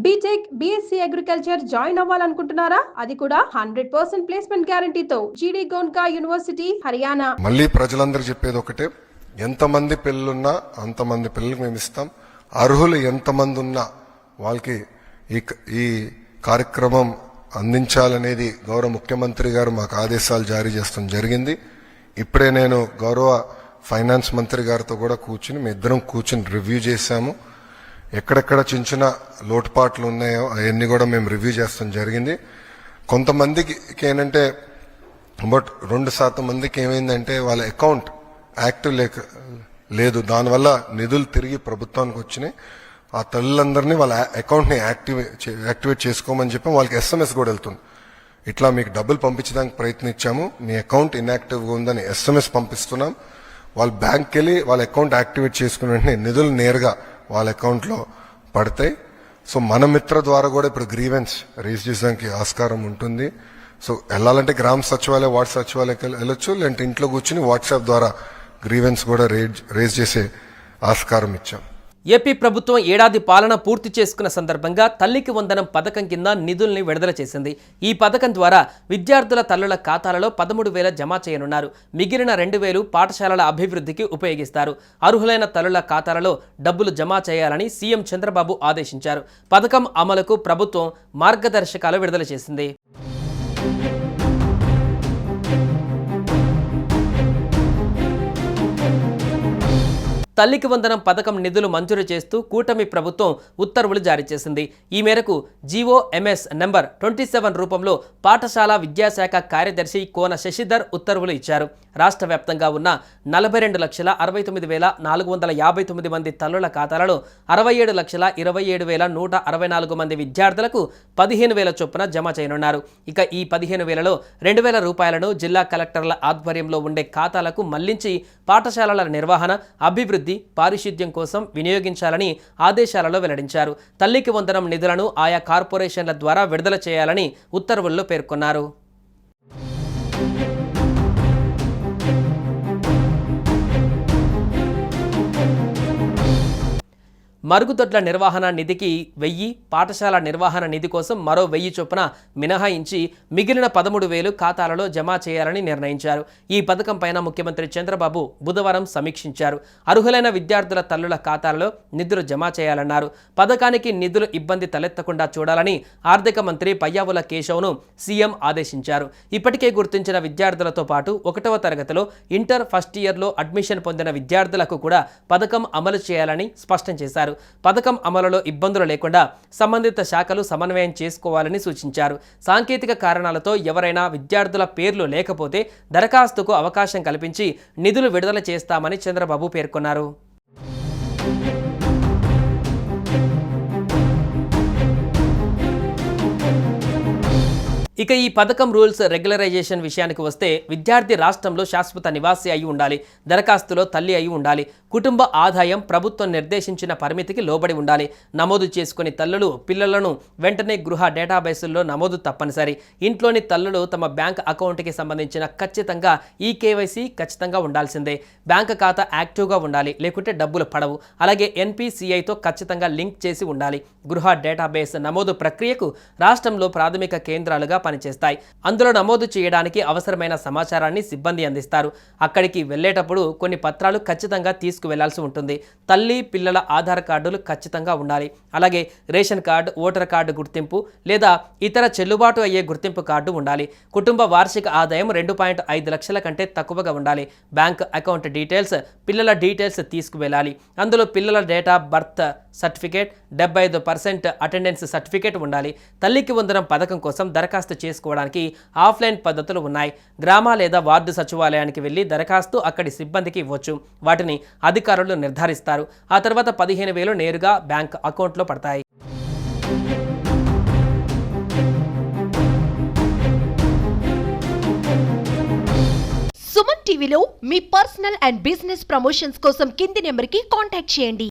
BTech, BSc agriculture join అవ్వాలనుకుంటున్నారా? అది కూడా 100% ప్లేస్మెంట్ గ్యారంటీతో. జీడీ గోన్కా యూనివర్సిటీ, హర్యానా. మళ్ళీ ప్రజలందరూ చెప్పేది ఒకటే, ఎంతమంది పిల్లలున్నా అంతమంది పిల్లలకు మేము ఇస్తాం. అర్హులు ఎంతమంది ఉన్నా వాళ్ళకి ఈ కార్యక్రమం అందించాలనేది గౌరవ ముఖ్యమంత్రి గారు మాకు ఆదేశాలు జారీ చేస్తాం జరిగింది. ఇప్పుడే నేను గౌరవ ఫైనాన్స్ మంత్రి గారితో కూడా మీ ఇద్దరం కూర్చుని రివ్యూ చేశాము. ఎక్కడెక్కడ చిన్న చిన్న లోటుపాట్లు ఉన్నాయో అవన్నీ కూడా మేము రివ్యూ చేస్తాం జరిగింది. కొంతమందికి ఏంటంటే బట్ 2% మందికి ఏమైందంటే వాళ్ళ అకౌంట్ యాక్టివ్ లేదు. దానివల్ల నిధులు తిరిగి ప్రభుత్వానికి వచ్చినాయి. ఆ తల్లులందరినీ వాళ్ళ అకౌంట్ని యాక్టివేట్ చేసుకోమని చెప్పి వాళ్ళకి SMS కూడా వెళ్తుంది. ఇట్లా మీకు డబ్బులు పంపించడానికి ప్రయత్నించాము, మీ అకౌంట్ ఇన్యాక్టివ్గా ఉందని SMS పంపిస్తున్నాం. వాళ్ళు బ్యాంక్కి వెళ్ళి వాళ్ళ అకౌంట్ యాక్టివేట్ చేసుకున్న వెంటనే నిధులు నేరుగా వాళ్ళ అకౌంట్లో పడతాయి. సో మన మిత్ర ద్వారా కూడా ఇప్పుడు గ్రీవెన్స్ రేజ్ చేయడానికి ఆస్కారం ఉంటుంది. సో వెళ్ళాలంటే గ్రామ సచివాలయం, వార్డు సచివాలయకి వెళ్ళొచ్చు, లేదంటే ఇంట్లో కూర్చుని వాట్సాప్ ద్వారా గ్రీవెన్స్ కూడా రేజ్ చేసే ఆస్కారం ఇచ్చాం. ఏపీ ప్రభుత్వం ఏడాది పాలన పూర్తి చేసుకున్న సందర్భంగా తల్లికి వందనం పథకం కింద నిధుల్ని విడుదల చేసింది. ఈ పథకం ద్వారా విద్యార్థుల తల్లుల ఖాతాలలో 13,000 జమ చేయనున్నారు. మిగిలిన 2,000 పాఠశాలల అభివృద్ధికి ఉపయోగిస్తారు. అర్హులైన తల్లుల ఖాతాలలో డబ్బులు జమ చేయాలని సీఎం చంద్రబాబు ఆదేశించారు. పథకం అమలుకు ప్రభుత్వం మార్గదర్శకాలు విడుదల చేసింది. తల్లికి వందనం పథకం నిధులు మంజూరు చేస్తూ కూటమి ప్రభుత్వం ఉత్తర్వులు జారీ చేసింది. ఈ మేరకు GOMS నంబర్ 27 రూపంలో పాఠశాల విద్యాశాఖ కార్యదర్శి కోన శశిధర్ ఉత్తర్వులు ఇచ్చారు. రాష్ట్ర వ్యాప్తంగా ఉన్న 42,69,459 మంది తల్లుల ఖాతాలలో 67,27,164 మంది విద్యార్థులకు 15,000 చొప్పున జమ చేయనున్నారు. ఇక ఈ 15,000లో 2,000 రూపాయలను జిల్లా కలెక్టర్ల ఆధ్వర్యంలో ఉండే ఖాతాలకు మళ్లించి పాఠశాలల నిర్వహణ, అభివృద్ధి, పారిశుద్ధ్యం కోసం వినియోగించాలని ఆదేశాలలో వెల్లడించారు. తల్లికి వందనం నిధులను ఆయా కార్పొరేషన్ల ద్వారా విడుదల చేయాలని ఉత్తర్వుల్లో పేర్కొన్నారు. మరుగుదొడ్ల నిర్వహణ నిధికి 1000, పాఠశాల నిర్వహణ నిధి కోసం మరో 1000 చొప్పున మినహాయించి మిగిలిన 13,000 ఖాతాలలో జమ చేయాలని నిర్ణయించారు. ఈ పథకం పైన ముఖ్యమంత్రి చంద్రబాబు బుధవారం సమీక్షించారు. అర్హులైన విద్యార్థుల తల్లుల ఖాతాలలో నిధులు జమ చేయాలన్నారు. పథకానికి నిధులు ఇబ్బంది తలెత్తకుండా చూడాలని ఆర్థిక మంత్రి పయ్యావుల కేశవ్ను సీఎం ఆదేశించారు. ఇప్పటికే గుర్తించిన విద్యార్థులతో పాటు 1వ తరగతిలో ఇంటర్ ఫస్ట్ ఇయర్లో అడ్మిషన్ పొందిన విద్యార్థులకు కూడా పథకం అమలు చేయాలని స్పష్టం చేశారు. పథకం అమలులో ఇబ్బందులు లేకుండా సంబంధిత శాఖలు సమన్వయం చేసుకోవాలని సూచించారు. సాంకేతిక కారణాలతో ఎవరైనా విద్యార్థుల పేర్లు లేకపోతే దరఖాస్తుకు అవకాశం కల్పించి నిధులు విడుదల చేస్తామని చంద్రబాబు పేర్కొన్నారు. ఇక ఈ పథకం రూల్స్ రెగ్యులరైజేషన్ విషయానికి వస్తే విద్యార్థి రాష్ట్రంలో శాశ్వత నివాసి అయి ఉండాలి, దరఖాస్తులో తల్లి అయి ఉండాలి, కుటుంబ ఆదాయం ప్రభుత్వం నిర్దేశించిన పరిమితికి లోబడి ఉండాలి, నమోదు చేసుకుని తల్లులు పిల్లలను వెంటనే గృహ డేటాబేసుల్లో నమోదు తప్పనిసరి, ఇంట్లోని తల్లులు తమ బ్యాంక్ అకౌంట్కి సంబంధించిన ఖచ్చితంగా ఈ KYC ఖచ్చితంగా ఉండాల్సిందే, బ్యాంక్ ఖాతా యాక్టివ్గా ఉండాలి, లేకుంటే డబ్బులు పడవు, అలాగే NPCIతో ఖచ్చితంగా లింక్ చేసి ఉండాలి. గృహ డేటాబేస్ నమోదు ప్రక్రియకు రాష్ట్రంలో ప్రాథమిక కేంద్రాలుగా పనిచేస్తాయి. అందులో నమోదు చేయడానికి అవసరమైన సమాచారాన్ని సిబ్బంది అందిస్తారు. అక్కడికి వెళ్లేటప్పుడు కొన్ని పత్రాలు ఖచ్చితంగా తీసుకువెళ్లాల్సి ఉంటుంది. తల్లి పిల్లల ఆధార్ కార్డులు ఖచ్చితంగా ఉండాలి. అలాగే రేషన్ కార్డు, ఓటర్ కార్డు గుర్తింపు లేదా ఇతర చెల్లుబాటు అయ్యే గుర్తింపు కార్డు ఉండాలి. కుటుంబ వార్షిక ఆదాయం 2.5 లక్షల కంటే తక్కువగా ఉండాలి. బ్యాంక్ అకౌంట్ డీటెయిల్స్, పిల్లల డీటెయిల్స్ తీసుకువెళ్ళాలి. అందులో పిల్లల date of birth certificate, 75% attendance certificate ఉండాలి. తల్లికి వందనం పథకం కోసం దరఖాస్తు చేసుకోవడానికి ఆఫ్లైన్ పద్ధతులు ఉన్నాయి. గ్రామ లేదా వార్డు సచివాలయానికి వెళ్లి దరఖాస్తు అక్కడి సిబ్బందికి ఇవ్వచ్చు. వాటిని అధికారులు నిర్ధారిస్తారు. ఆ తర్వాత 15,000 నేరుగా బ్యాంక్ అకౌంట్లో పడతాయి. సుమన్ టీవీలో మీ పర్సనల్ అండ్ బిజినెస్ ప్రమోషన్స్ కోసం కింది నెంబర్కి కాంటాక్ట్ చేయండి.